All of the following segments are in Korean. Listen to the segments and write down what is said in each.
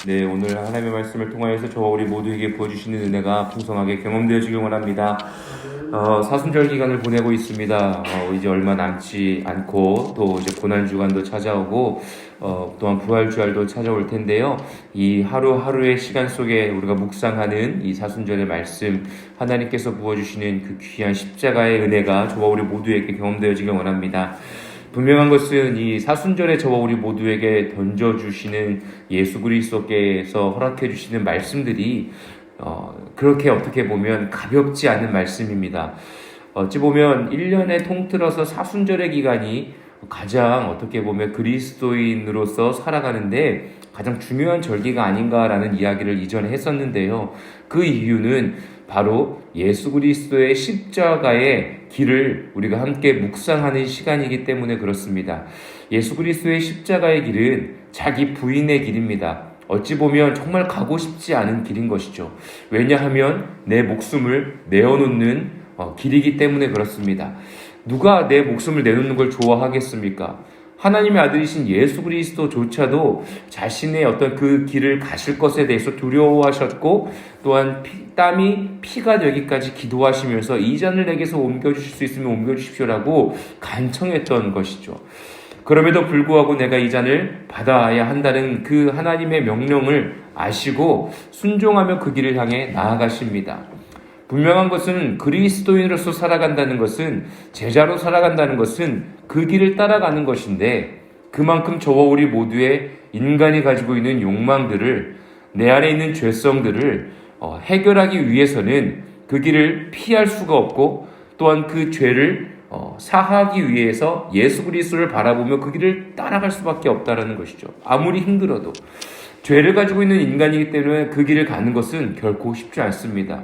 네, 오늘 하나님의 말씀을 통하여서 저와 우리 모두에게 부어주시는 은혜가 풍성하게 경험되어지길 원합니다. 사순절 기간을 보내고 있습니다. 이제 얼마 남지 않고 또 이제 고난주간도 찾아오고 또한 부활주알도 찾아올 텐데요. 이 하루하루의 시간 속에 우리가 묵상하는 이 사순절의 말씀, 하나님께서 부어주시는 그 귀한 십자가의 은혜가 저와 우리 모두에게 경험되어지길 원합니다. 분명한 것은 이 사순절에 저와 우리 모두에게 던져주시는 예수 그리스도께서 허락해 주시는 말씀들이 그렇게 어떻게 보면 가볍지 않은 말씀입니다. 어찌 보면 1년에 통틀어서 사순절의 기간이 가장 어떻게 보면 그리스도인으로서 살아가는데 가장 중요한 절기가 아닌가라는 이야기를 이전에 했었는데요. 그 이유는 바로 예수 그리스도의 십자가의 길을 우리가 함께 묵상하는 시간이기 때문에 그렇습니다. 예수 그리스도의 십자가의 길은 자기 부인의 길입니다. 어찌 보면 정말 가고 싶지 않은 길인 것이죠. 왜냐하면 내 목숨을 내어놓는 길이기 때문에 그렇습니다. 누가 내 목숨을 내놓는 걸 좋아하겠습니까? 하나님의 아들이신 예수 그리스도조차도 자신의 어떤 그 길을 가실 것에 대해서 두려워하셨고 또한 땀이 피가 되기까지 기도하시면서 이 잔을 내게서 옮겨주실 수 있으면 옮겨주십시오라고 간청했던 것이죠. 그럼에도 불구하고 내가 이 잔을 받아야 한다는 그 하나님의 명령을 아시고 순종하며 그 길을 향해 나아가십니다. 분명한 것은 그리스도인으로서 살아간다는 것은, 제자로 살아간다는 것은 그 길을 따라가는 것인데, 그만큼 저와 우리 모두의 인간이 가지고 있는 욕망들을, 내 안에 있는 죄성들을 해결하기 위해서는 그 길을 피할 수가 없고, 또한 그 죄를 사하기 위해서 예수 그리스도를 바라보며 그 길을 따라갈 수밖에 없다는 것이죠. 아무리 힘들어도 죄를 가지고 있는 인간이기 때문에 그 길을 가는 것은 결코 쉽지 않습니다.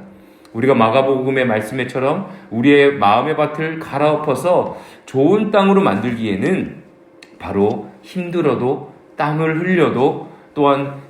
우리가 마가복음의 말씀에처럼 우리의 마음의 밭을 갈아엎어서 좋은 땅으로 만들기에는 바로 힘들어도 땀을 흘려도 또한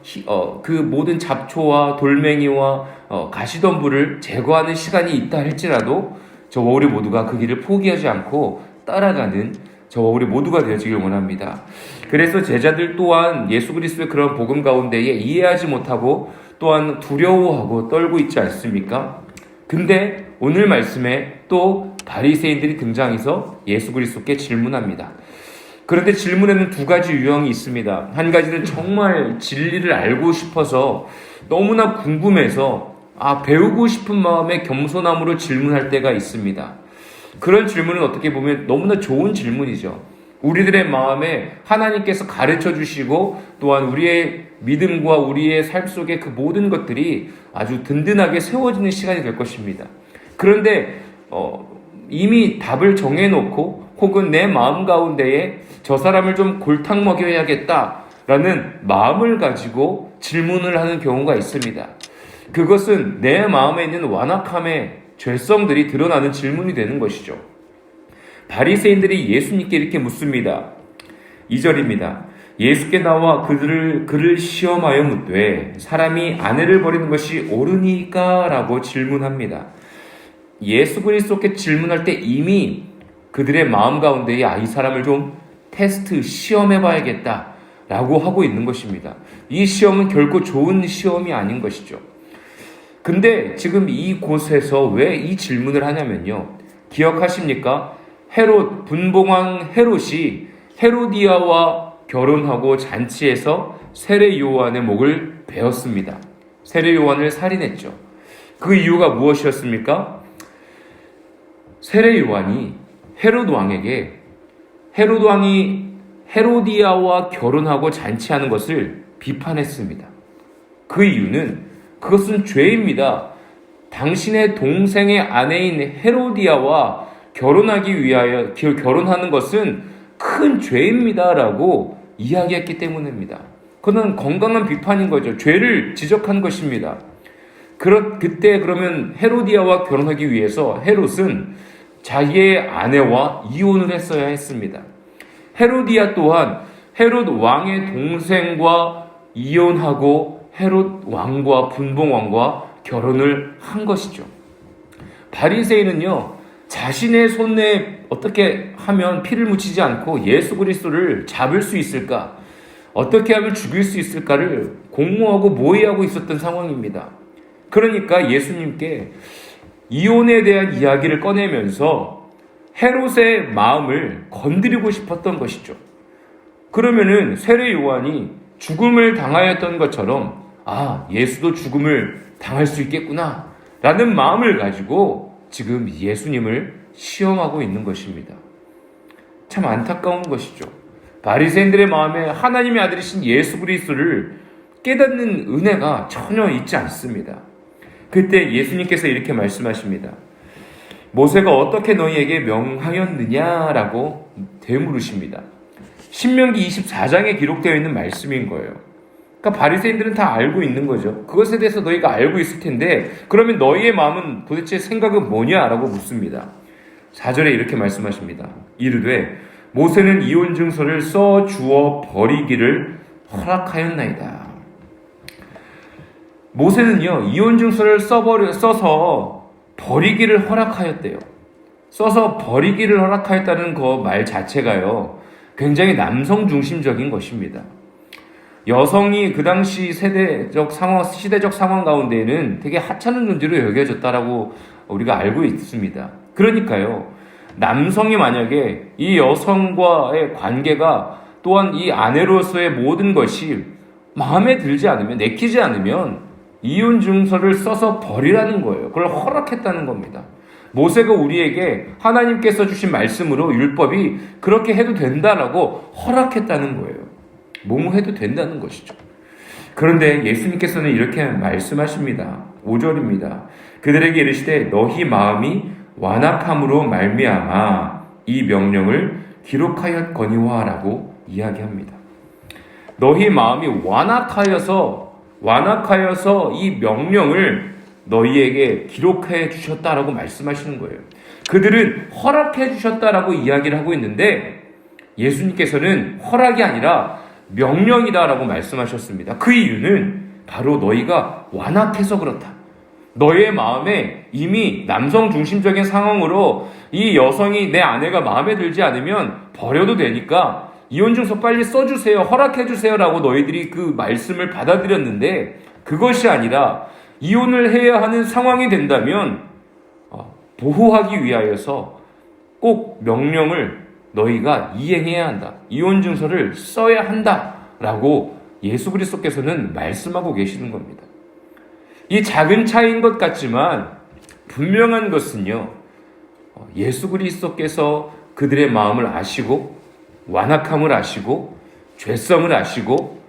그 모든 잡초와 돌멩이와 가시덤불을 제거하는 시간이 있다 할지라도 저와 우리 모두가 그 길을 포기하지 않고 따라가는 저와 우리 모두가 되어지길 원합니다. 그래서 제자들 또한 예수 그리스도의 그런 복음 가운데에 이해하지 못하고 또한 두려워하고 떨고 있지 않습니까? 근데 오늘 말씀에 또 바리새인들이 등장해서 예수 그리스도께 질문합니다. 그런데 질문에는 두 가지 유형이 있습니다. 한 가지는 정말 진리를 알고 싶어서 너무나 궁금해서 배우고 싶은 마음에 겸손함으로 질문할 때가 있습니다. 그런 질문은 어떻게 보면 너무나 좋은 질문이죠. 우리들의 마음에 하나님께서 가르쳐 주시고 또한 우리의 믿음과 우리의 삶 속에 그 모든 것들이 아주 든든하게 세워지는 시간이 될 것입니다. 그런데 이미 답을 정해놓고 혹은 내 마음 가운데에 저 사람을 좀 골탕 먹여야겠다라는 마음을 가지고 질문을 하는 경우가 있습니다. 그것은 내 마음에 있는 완악함의 죄성들이 드러나는 질문이 되는 것이죠. 바리새인들이 예수님께 이렇게 묻습니다. 2절입니다. 예수께 나와 그를 시험하여 묻되 사람이 아내를 버리는 것이 옳으니까? 라고 질문합니다. 예수 그리스도께 질문할 때 이미 그들의 마음 가운데에 이 사람을 좀 테스트, 시험해 봐야겠다 라고 하고 있는 것입니다. 이 시험은 결코 좋은 시험이 아닌 것이죠. 근데 지금 이곳에서 왜 이 질문을 하냐면요. 기억하십니까? 분봉왕 헤롯이 헤로디아와 결혼하고 잔치에서 세례 요한의 목을 베었습니다. 세례 요한을 살인했죠. 그 이유가 무엇이었습니까? 세례 요한이 헤롯 왕에게 헤롯 왕이 헤로디아와 결혼하고 잔치하는 것을 비판했습니다. 그 이유는 그것은 죄입니다. 당신의 동생의 아내인 헤로디아와 결혼하기 위하여 결혼하는 것은 큰 죄입니다라고 이야기했기 때문입니다. 그건 건강한 비판인 거죠. 죄를 지적한 것입니다. 그때 그러면 헤로디아와 결혼하기 위해서 헤롯은 자기의 아내와 이혼을 했어야 했습니다. 헤로디아 또한 헤롯 왕의 동생과 이혼하고 헤롯 왕과 분봉 왕과 결혼을 한 것이죠. 바리새인은요, 자신의 손에 어떻게 하면 피를 묻히지 않고 예수 그리스도를 잡을 수 있을까? 어떻게 하면 죽일 수 있을까를 공모하고 모의하고 있었던 상황입니다. 그러니까 예수님께 이혼에 대한 이야기를 꺼내면서 헤롯의 마음을 건드리고 싶었던 것이죠. 그러면은 세례 요한이 죽음을 당하였던 것처럼 예수도 죽음을 당할 수 있겠구나 라는 마음을 가지고 지금 예수님을 시험하고 있는 것입니다. 참 안타까운 것이죠. 바리새인들의 마음에 하나님의 아들이신 예수 그리스도를 깨닫는 은혜가 전혀 있지 않습니다. 그때 예수님께서 이렇게 말씀하십니다. 모세가 어떻게 너희에게 명하였느냐라고 되물으십니다. 신명기 24장에 기록되어 있는 말씀인 거예요. 그러니까 바리새인들은 다 알고 있는 거죠. 그것에 대해서 너희가 알고 있을 텐데 그러면 너희의 마음은 도대체 생각은 뭐냐라고 묻습니다. 4절에 이렇게 말씀하십니다. 이르되 모세는 이혼 증서를 써 주어 버리기를 허락하였나이다. 모세는요, 이혼 증서를 써서 버리기를 허락하였대요. 써서 버리기를 허락하였다는 그 말 자체가요, 굉장히 남성 중심적인 것입니다. 여성이 그 당시 시대적 상황 가운데에는 되게 하찮은 존재로 여겨졌다라고 우리가 알고 있습니다. 그러니까요, 남성이 만약에 이 여성과의 관계가 또한 이 아내로서의 모든 것이 마음에 들지 않으면, 내키지 않으면 이혼 증서를 써서 버리라는 거예요. 그걸 허락했다는 겁니다. 모세가 우리에게 하나님께서 주신 말씀으로 율법이 그렇게 해도 된다라고 허락했다는 거예요. 뭐뭐 해도 된다는 것이죠. 그런데 예수님께서는 이렇게 말씀하십니다. 5절입니다. 그들에게 이르시되 너희 마음이 완악함으로 말미암아 이 명령을 기록하였거니와라고 이야기합니다. 너희 마음이 완악하여서 이 명령을 너희에게 기록해 주셨다라고 말씀하시는 거예요. 그들은 허락해 주셨다라고 이야기를 하고 있는데 예수님께서는 허락이 아니라 명령이다라고 말씀하셨습니다. 그 이유는 바로 너희가 완악해서 그렇다. 너의 마음에 이미 남성 중심적인 상황으로 이 여성이 내 아내가 마음에 들지 않으면 버려도 되니까 이혼증서 빨리 써주세요, 허락해주세요 라고 너희들이 그 말씀을 받아들였는데 그것이 아니라 이혼을 해야 하는 상황이 된다면 보호하기 위하여서 꼭 명령을 너희가 이행해야 한다. 이혼증서를 써야 한다라고 예수 그리스도께서는 말씀하고 계시는 겁니다. 이 작은 차이인 것 같지만 분명한 것은요, 예수 그리스도께서 그들의 마음을 아시고 완악함을 아시고 죄성을 아시고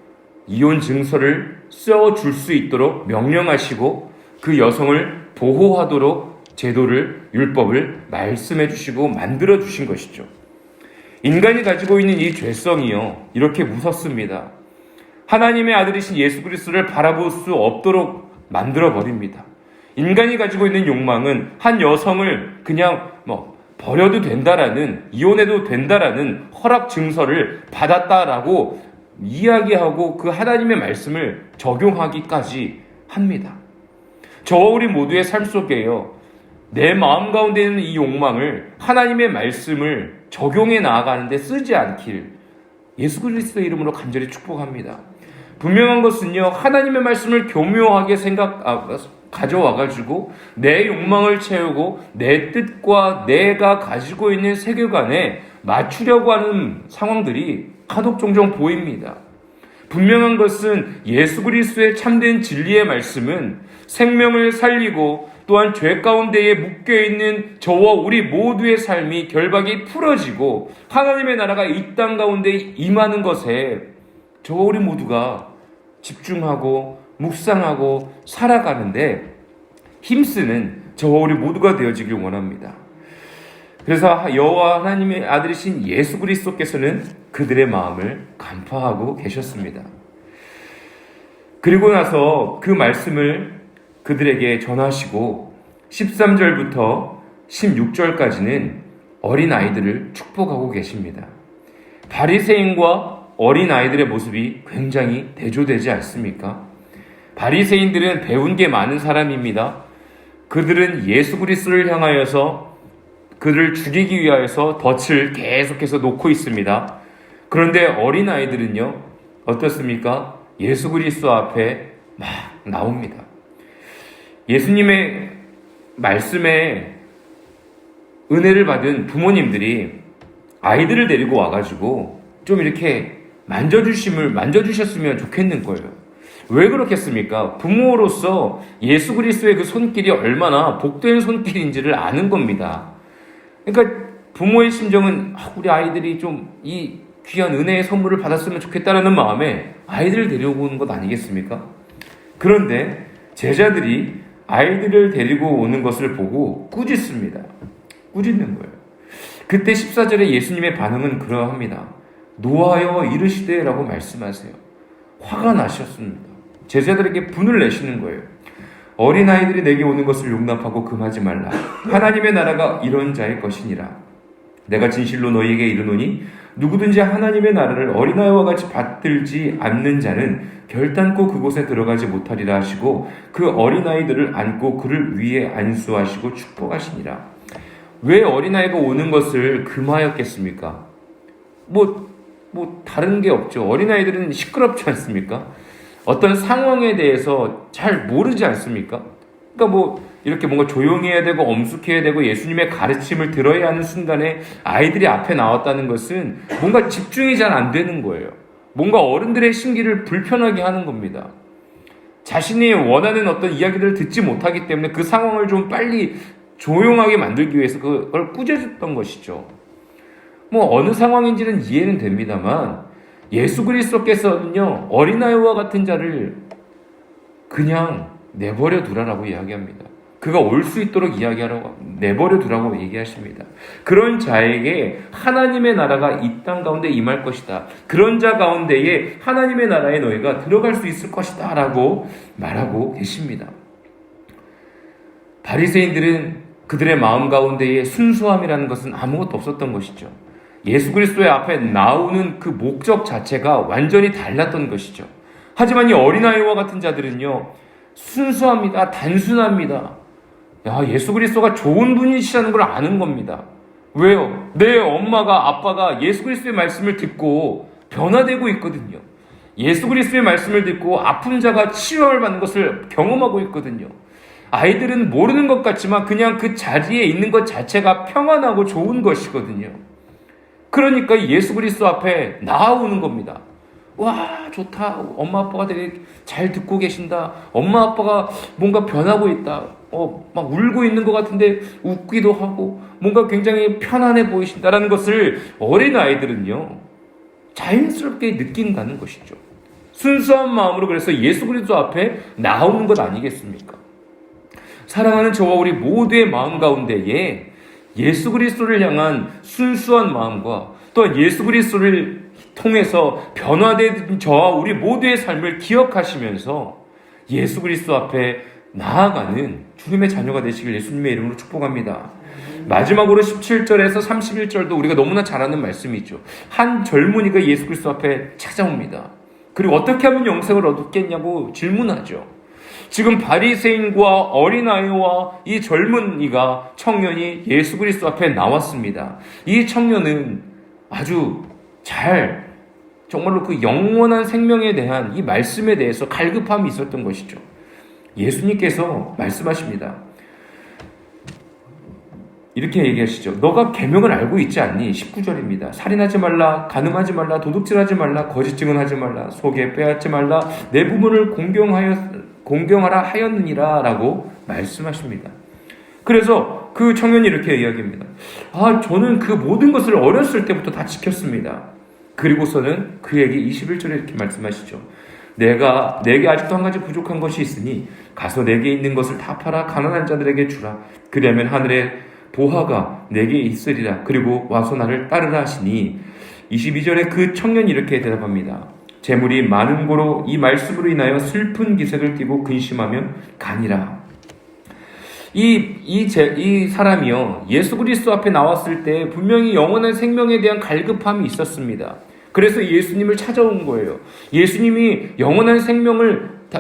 이혼 증서를 써줄 수 있도록 명령하시고 그 여성을 보호하도록 제도를, 율법을 말씀해 주시고 만들어 주신 것이죠. 인간이 가지고 있는 이 죄성이요, 이렇게 무섭습니다. 하나님의 아들이신 예수 그리스도를 바라볼 수 없도록 만들어 버립니다. 인간이 가지고 있는 욕망은 한 여성을 그냥 버려도 된다라는, 이혼해도 된다라는 허락 증서를 받았다라고 이야기하고 그 하나님의 말씀을 적용하기까지 합니다. 저와 우리 모두의 삶 속에요, 내 마음 가운데 있는 이 욕망을 하나님의 말씀을 적용해 나아가는데 쓰지 않길 예수 그리스도의 이름으로 간절히 축복합니다. 분명한 것은요, 하나님의 말씀을 교묘하게 가져와가지고 내 욕망을 채우고 내 뜻과 내가 가지고 있는 세계관에 맞추려고 하는 상황들이 간혹 종종 보입니다. 분명한 것은 예수 그리스도의 참된 진리의 말씀은 생명을 살리고 또한 죄 가운데에 묶여있는 저와 우리 모두의 삶이 결박이 풀어지고 하나님의 나라가 이 땅 가운데 임하는 것에 저와 우리 모두가 집중하고 묵상하고 살아가는데 힘쓰는 저와 우리 모두가 되어지길 원합니다. 그래서 여호와 하나님의 아들이신 예수 그리스도께서는 그들의 마음을 간파하고 계셨습니다. 그리고 나서 그 말씀을 그들에게 전하시고 13절부터 16절까지는 어린아이들을 축복하고 계십니다. 바리새인과 어린아이들의 모습이 굉장히 대조되지 않습니까? 바리새인들은 배운 게 많은 사람입니다. 그들은 예수 그리스도를 향하여서 그를 죽이기 위하여서 덫을 계속해서 놓고 있습니다. 그런데 어린아이들은요, 어떻습니까? 예수 그리스도 앞에 막 나옵니다. 예수님의 말씀에 은혜를 받은 부모님들이 아이들을 데리고 와가지고 좀 이렇게 만져주셨으면 좋겠는 거예요. 왜 그렇겠습니까? 부모로서 예수 그리스도의 그 손길이 얼마나 복된 손길인지를 아는 겁니다. 그러니까 부모의 심정은 우리 아이들이 좀 이 귀한 은혜의 선물을 받았으면 좋겠다라는 마음에 아이들을 데리고 오는 것 아니겠습니까? 그런데 제자들이 아이들을 데리고 오는 것을 보고 꾸짖습니다. 꾸짖는 거예요. 그때 14절에 예수님의 반응은 그러합니다. 노하여 이르시되 라고 말씀하세요. 화가 나셨습니다. 제자들에게 분을 내시는 거예요. 어린아이들이 내게 오는 것을 용납하고 금하지 말라. 하나님의 나라가 이런 자의 것이니라. 내가 진실로 너희에게 이르노니 누구든지 하나님의 나라를 어린아이와 같이 받들지 않는 자는 결단코 그곳에 들어가지 못하리라 하시고 그 어린아이들을 안고 그를 위에 안수하시고 축복하시니라. 왜 어린아이가 오는 것을 금하였겠습니까? 다른 게 없죠. 어린아이들은 시끄럽지 않습니까? 어떤 상황에 대해서 잘 모르지 않습니까? 그러니까 이렇게 뭔가 조용히 해야 되고 엄숙해야 되고 예수님의 가르침을 들어야 하는 순간에 아이들이 앞에 나왔다는 것은 뭔가 집중이 잘 안 되는 거예요. 뭔가 어른들의 심기를 불편하게 하는 겁니다. 자신이 원하는 어떤 이야기들을 듣지 못하기 때문에 그 상황을 좀 빨리 조용하게 만들기 위해서 그걸 꾸짖었던 것이죠. 어느 상황인지는 이해는 됩니다만 예수 그리스도께서는요, 어린아이와 같은 자를 그냥 내버려 두라라고 이야기합니다. 그가 올 수 있도록 내버려 두라고 얘기하십니다. 그런 자에게 하나님의 나라가 이 땅 가운데 임할 것이다. 그런 자 가운데에 하나님의 나라에 너희가 들어갈 수 있을 것이다 라고 말하고 계십니다. 바리새인들은 그들의 마음 가운데에 순수함이라는 것은 아무것도 없었던 것이죠. 예수 그리스도의 앞에 나오는 그 목적 자체가 완전히 달랐던 것이죠. 하지만 이 어린아이와 같은 자들은요, 순수합니다. 단순합니다. 예수 그리스도가 좋은 분이시라는 걸 아는 겁니다. 왜요? 내 엄마가 아빠가 예수 그리스도의 말씀을 듣고 변화되고 있거든요. 예수 그리스도의 말씀을 듣고 아픈 자가 치유를 받는 것을 경험하고 있거든요. 아이들은 모르는 것 같지만 그냥 그 자리에 있는 것 자체가 평안하고 좋은 것이거든요. 그러니까 예수 그리스도 앞에 나아오는 겁니다. 와, 좋다. 엄마 아빠가 되게 잘 듣고 계신다. 엄마 아빠가 뭔가 변하고 있다. 막 울고 있는 것 같은데 웃기도 하고 뭔가 굉장히 편안해 보이신다라는 것을 어린 아이들은요, 자연스럽게 느낀다는 것이죠. 순수한 마음으로 그래서 예수 그리스도 앞에 나오는 것 아니겠습니까? 사랑하는 저와 우리 모두의 마음 가운데에 예수 그리스도를 향한 순수한 마음과 또한 예수 그리스도를 통해서 변화된 저와 우리 모두의 삶을 기억하시면서 예수 그리스도 앞에 나아가는 주님의 자녀가 되시길 예수님의 이름으로 축복합니다. 마지막으로 17절에서 31절도 우리가 너무나 잘 아는 말씀이죠. 한 젊은이가 예수 그리스도 앞에 찾아옵니다. 그리고 어떻게 하면 영생을 얻겠냐고 질문하죠. 지금 바리새인과 어린아이와 이 젊은이가 청년이 예수 그리스도 앞에 나왔습니다. 이 청년은 아주 정말로 그 영원한 생명에 대한 이 말씀에 대해서 갈급함이 있었던 것이죠. 예수님께서 말씀하십니다. 이렇게 얘기하시죠. 너가 계명을 알고 있지 않니? 19절입니다. 살인하지 말라, 간음하지 말라, 도둑질하지 말라, 거짓 증언하지 말라, 속에 빼앗지 말라, 내 부모를 공경하라 하였느니라 라고 말씀하십니다. 그래서 그 청년이 이렇게 이야기합니다. 저는 그 모든 것을 어렸을 때부터 다 지켰습니다. 그리고서는 그에게 21절에 이렇게 말씀하시죠. 내게 아직도 한 가지 부족한 것이 있으니 가서 내게 있는 것을 다 팔아 가난한 자들에게 주라. 그러면 하늘의 보화가 내게 있으리라. 그리고 와서 나를 따르라 하시니 22절에 그 청년이 이렇게 대답합니다. 재물이 많은 고로 이 말씀으로 인하여 슬픈 기색을 띠고 근심하며 가니라. 이 사람이요, 예수 그리스도 앞에 나왔을 때 분명히 영원한 생명에 대한 갈급함이 있었습니다. 그래서 예수님을 찾아온 거예요. 예수님이 영원한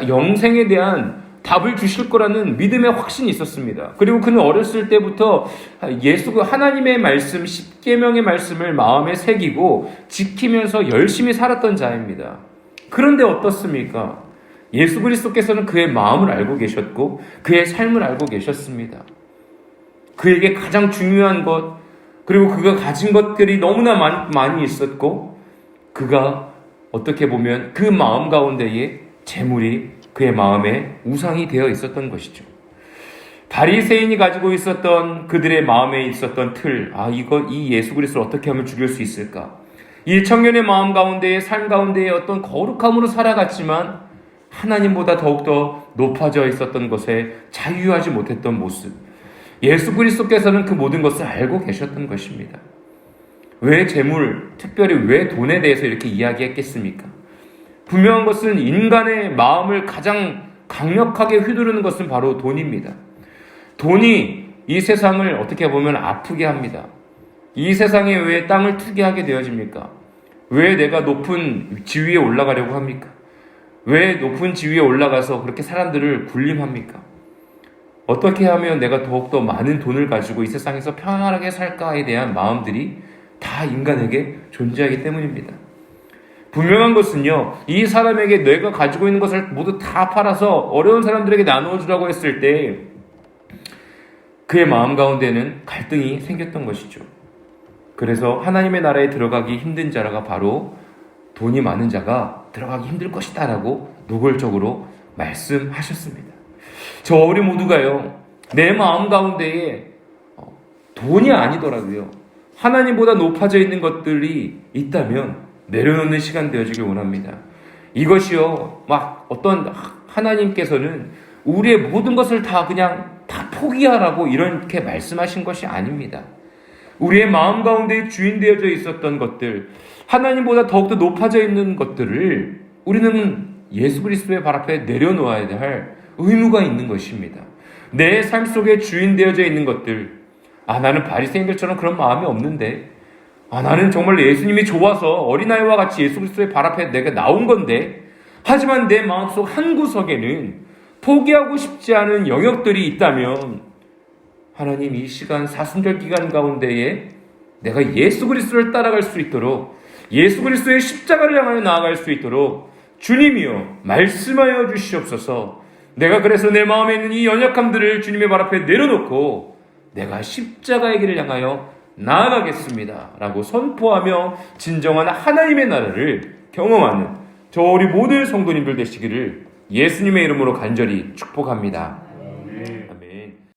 영생에 대한 답을 주실 거라는 믿음의 확신이 있었습니다. 그리고 그는 어렸을 때부터 하나님의 말씀, 십계명의 말씀을 마음에 새기고 지키면서 열심히 살았던 자입니다. 그런데 어떻습니까? 예수 그리스도께서는 그의 마음을 알고 계셨고 그의 삶을 알고 계셨습니다. 그에게 가장 중요한 것, 그리고 그가 가진 것들이 너무나 많이 있었고 그가 어떻게 보면 그 마음 가운데에 재물이 그의 마음에 우상이 되어 있었던 것이죠. 바리새인이 가지고 있었던 그들의 마음에 있었던 틀, 이 예수 그리스도를 어떻게 하면 죽일 수 있을까? 이 청년의 마음 가운데에, 삶 가운데에 어떤 거룩함으로 살아갔지만 하나님보다 더욱더 높아져 있었던 것에 자유하지 못했던 모습. 예수 그리스도께서는 그 모든 것을 알고 계셨던 것입니다. 왜 재물, 특별히 왜 돈에 대해서 이렇게 이야기했겠습니까? 분명한 것은 인간의 마음을 가장 강력하게 휘두르는 것은 바로 돈입니다. 돈이 이 세상을 어떻게 보면 아프게 합니다. 이 세상에 왜 땅을 투기하게 되어집니까? 왜 내가 높은 지위에 올라가려고 합니까? 왜 높은 지위에 올라가서 그렇게 사람들을 굴림합니까? 어떻게 하면 내가 더욱더 많은 돈을 가지고 이 세상에서 편안하게 살까에 대한 마음들이 다 인간에게 존재하기 때문입니다. 분명한 것은요, 이 사람에게 내가 가지고 있는 것을 모두 다 팔아서 어려운 사람들에게 나누어주라고 했을 때 그의 마음 가운데는 갈등이 생겼던 것이죠. 그래서 하나님의 나라에 들어가기 힘든 자가 바로 돈이 많은 자가 들어가기 힘들 것이다 라고 노골적으로 말씀하셨습니다. 저 우리 모두가요, 내 마음 가운데에 돈이 아니더라도요, 하나님보다 높아져 있는 것들이 있다면 내려놓는 시간 되어지길 원합니다. 이것이요, 막 어떤 하나님께서는 우리의 모든 것을 다 포기하라고 이렇게 말씀하신 것이 아닙니다. 우리의 마음 가운데 주인되어져 있었던 것들, 하나님보다 더욱더 높아져 있는 것들을 우리는 예수 그리스도의 발 앞에 내려놓아야 할 의무가 있는 것입니다. 내 삶 속에 주인되어져 있는 것들, 나는 바리새인들처럼 그런 마음이 없는데, 나는 정말 예수님이 좋아서 어린아이와 같이 예수 그리스도의 발 앞에 내가 나온 건데, 하지만 내 마음속 한 구석에는 포기하고 싶지 않은 영역들이 있다면 하나님, 이 시간 사순절 기간 가운데에 내가 예수 그리스도를 따라갈 수 있도록, 예수 그리스도의 십자가를 향하여 나아갈 수 있도록 주님이여 말씀하여 주시옵소서. 내가 그래서 내 마음에 있는 이 연약함들을 주님의 발 앞에 내려놓고 내가 십자가의 길을 향하여 나아가겠습니다 라고 선포하며 진정한 하나님의 나라를 경험하는 저 우리 모든 성도님들 되시기를 예수님의 이름으로 간절히 축복합니다.